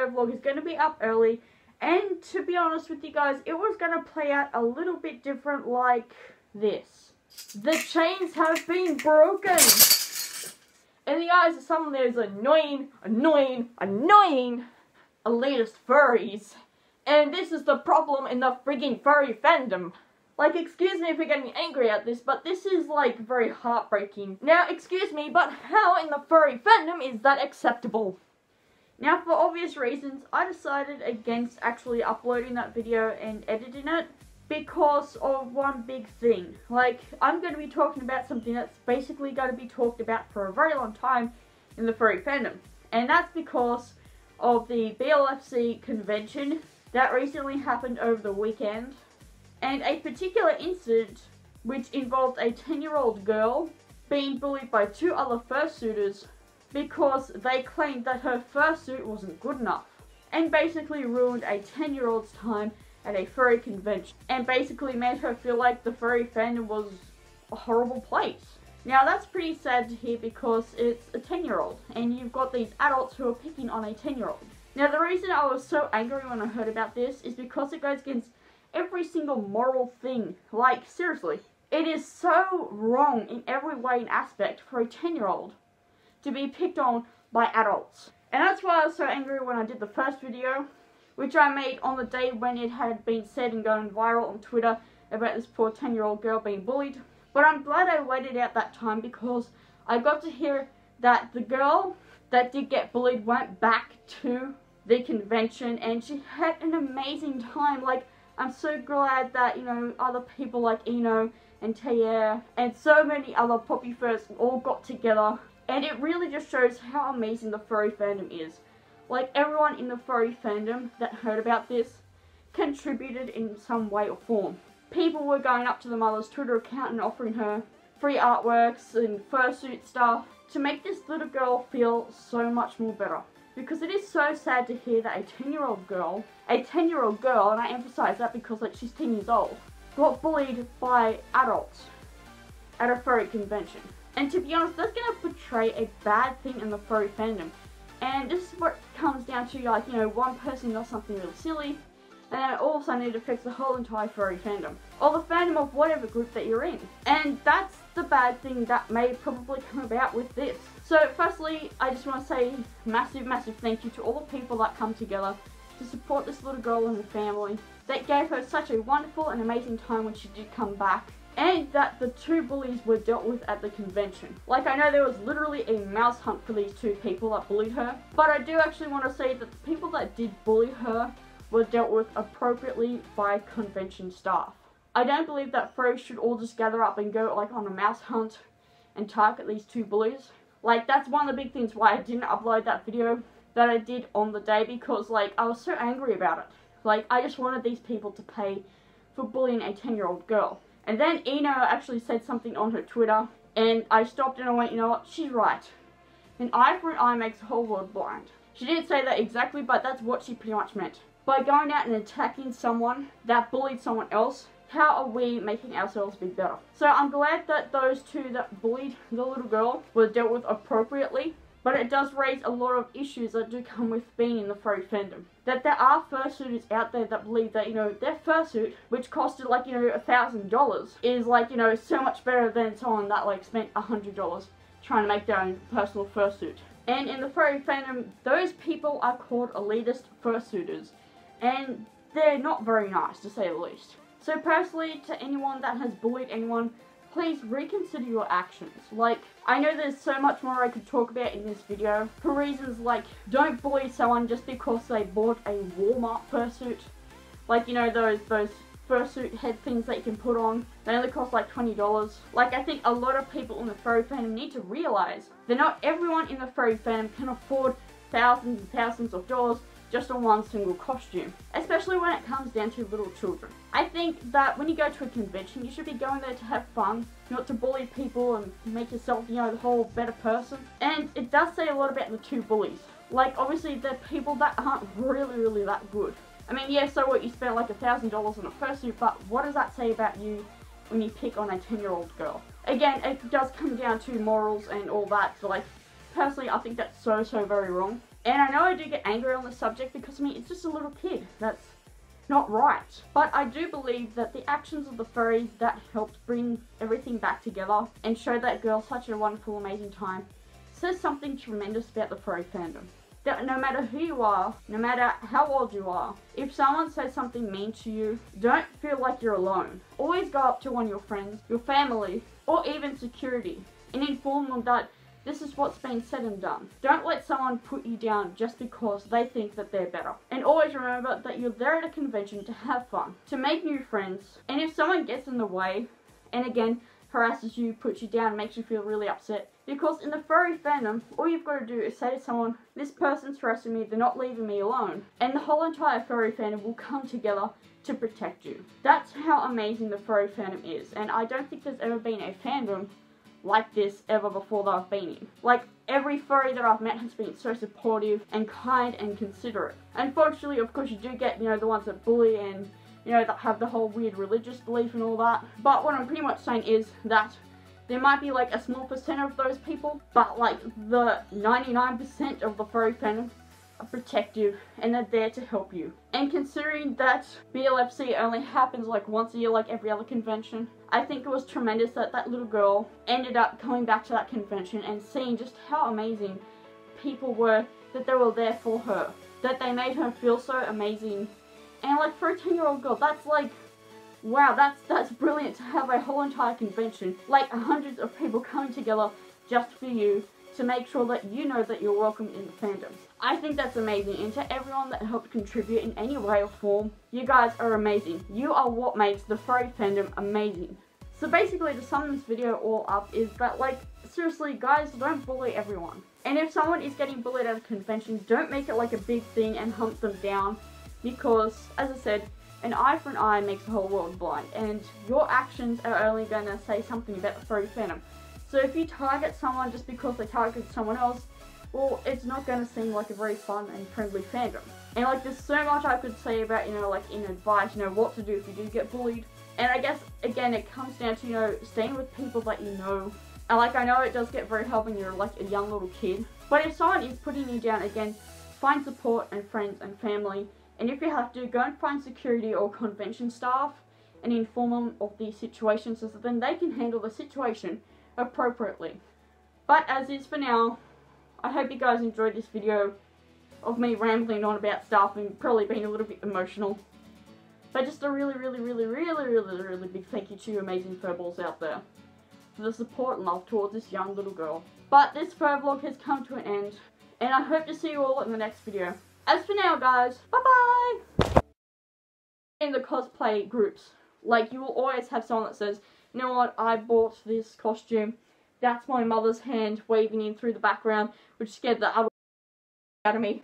vlog is going to be up early. And to be honest with you guys, it was going to play out a little bit different like this. The chains have been broken! In the eyes of some of those annoying elitist furries. And this is the problem in the frigging furry fandom. Like, excuse me if you're getting angry at this, but this is, like, very heartbreaking. Now, excuse me, but how in the furry fandom is that acceptable? Now, for obvious reasons, I decided against actually uploading that video and editing it because of one big thing. Like, I'm going to be talking about something that's basically going to be talked about for a very long time in the furry fandom. And that's because of the BLFC convention that recently happened over the weekend. And a particular incident which involved a 10-year-old girl being bullied by two other fursuiters because they claimed that her fursuit wasn't good enough. And basically ruined a 10-year-old's time at a furry convention. And basically made her feel like the furry fandom was a horrible place. Now that's pretty sad to hear because it's a 10-year-old. And you've got these adults who are picking on a 10-year-old. Now the reason I was so angry when I heard about this is because it goes against every single moral thing. Like, seriously. It is so wrong in every way and aspect for a 10-year-old to be picked on by adults. And that's why I was so angry when I did the first video, which I made on the day when it had been said and going viral on Twitter about this poor 10-year-old girl being bullied. But I'm glad I waited out that time because I got to hear that the girl that did get bullied went back to the convention and she had an amazing time. Like, I'm so glad that, you know, other people like Eno and Tayer and so many other poppy furs all got together. And it really just shows how amazing the furry fandom is. Like, everyone in the furry fandom that heard about this contributed in some way or form. People were going up to the mother's Twitter account and offering her free artworks and fursuit stuff to make this little girl feel so much more better. Because it is so sad to hear that a 10-year-old girl, and I emphasize that because, like, she's 10 years old, got bullied by adults at a furry convention. And to be honest, that's going to portray a bad thing in the furry fandom. And this is what it comes down to, like, you know, one person does something really silly, and then all of a sudden it affects the whole entire furry fandom. Or the fandom of whatever group that you're in. And that's the bad thing that may probably come about with this. So firstly, I just want to say massive thank you to all the people that come together to support this little girl and her family. That gave her such a wonderful and amazing time when she did come back. And that the two bullies were dealt with at the convention. Like, I know there was literally a mouse hunt for these two people that bullied her. But I do actually want to say that the people that did bully her were dealt with appropriately by convention staff. I don't believe that furries should all just gather up and go, like, on a mouse hunt and target these two bullies. Like, that's one of the big things why I didn't upload that video that I did on the day, because, like, I was so angry about it. Like, I just wanted these people to pay for bullying a 10-year-old girl. And then Eno actually said something on her Twitter, and I stopped and I went, you know what, she's right. An eye for an eye makes the whole world blind. She didn't say that exactly, but that's what she pretty much meant. By going out and attacking someone that bullied someone else, how are we making ourselves be better? So I'm glad that those two that bullied the little girl were dealt with appropriately. But it does raise a lot of issues that do come with being in the furry fandom. That there are fursuiters out there that believe that, you know, their fursuit, which costed, like, you know, $1,000, is, like, you know, so much better than someone that, like, spent $100 trying to make their own personal fursuit. And in the furry fandom, those people are called elitist fursuiters. And they're not very nice, to say the least. So personally, to anyone that has bullied anyone, please reconsider your actions. Like, I know there's so much more I could talk about in this video. For reasons like, don't bully someone just because they bought a Walmart fursuit. Like, you know, those fursuit head things that you can put on. They only cost like $20. Like, I think a lot of people in the furry fandom need to realize that not everyone in the furry fandom can afford thousands and thousands of dollars just on one single costume, especially when it comes down to little children. I think that when you go to a convention, you should be going there to have fun, not to bully people and make yourself, you know, the whole better person. And it does say a lot about the two bullies. Like, obviously, they're people that aren't really that good. I mean, yeah, so what, you spent like $1,000 on a fursuit, but what does that say about you when you pick on a 10-year-old girl? Again, it does come down to morals and all that, so, like, personally, I think that's so very wrong. And I know I do get angry on the subject because, I mean, it's just a little kid. That's not right. But I do believe that the actions of the furry that helped bring everything back together and show that girl such a wonderful, amazing time says something tremendous about the furry fandom. That no matter who you are, no matter how old you are, if someone says something mean to you, don't feel like you're alone. Always go up to one of your friends, your family, or even security and inform them that this is what's been said and done. Don't let someone put you down just because they think that they're better. And always remember that you're there at a convention to have fun, to make new friends. And if someone gets in the way, and again, harasses you, puts you down, makes you feel really upset, because in the furry fandom, all you've got to do is say to someone, this person's harassing me, they're not leaving me alone. And the whole entire furry fandom will come together to protect you. That's how amazing the furry fandom is. And I don't think there's ever been a fandom like this ever before that I've been in. Like, every furry that I've met has been so supportive and kind and considerate. Unfortunately, of course, you do get, the ones that bully and, that have the whole weird religious belief and all that. But what I'm pretty much saying is that there might be like a small percent of those people, but like the 99% of the furry fandom are protective and they're there to help you. And considering that BLFC only happens like once a year like every other convention, I think it was tremendous that that little girl ended up coming back to that convention and seeing just how amazing people were, that they were there for her, that they made her feel so amazing. And like for a 10-year-old girl, that's like, wow, that's brilliant to have a whole entire convention, like hundreds of people coming together just for you, to make sure that you know that you're welcome in the fandom. I think that's amazing, and to everyone that helped contribute in any way or form, you guys are amazing. You are what makes the furry fandom amazing. So basically, to sum this video all up is that, like, seriously guys, don't bully everyone. And if someone is getting bullied at a convention, don't make it like a big thing and hunt them down, because, as I said, an eye for an eye makes the whole world blind, and your actions are only going to say something about the furry fandom. So if you target someone just because they targeted someone else, well, it's not going to seem like a very fun and friendly fandom. And like, there's so much I could say about, like in advice, what to do if you do get bullied. And I guess, again, it comes down to, staying with people that you know. And like, I know it does get very hard when you're like a young little kid. But if someone is putting you down, again, find support and friends and family. And if you have to, go and find security or convention staff and inform them of the situation so that then they can handle the situation appropriately. But as is for now, I hope you guys enjoyed this video of me rambling on about stuff and probably being a little bit emotional. But just a really big thank you to you amazing furballs out there for the support and love towards this young little girl. But this fur vlog has come to an end, and I hope to see you all in the next video. As for now, guys, bye-bye! In the cosplay groups, like, you will always have someone that says, you know what, I bought this costume, that's my mother's hand waving in through the background, which scared the other out of me.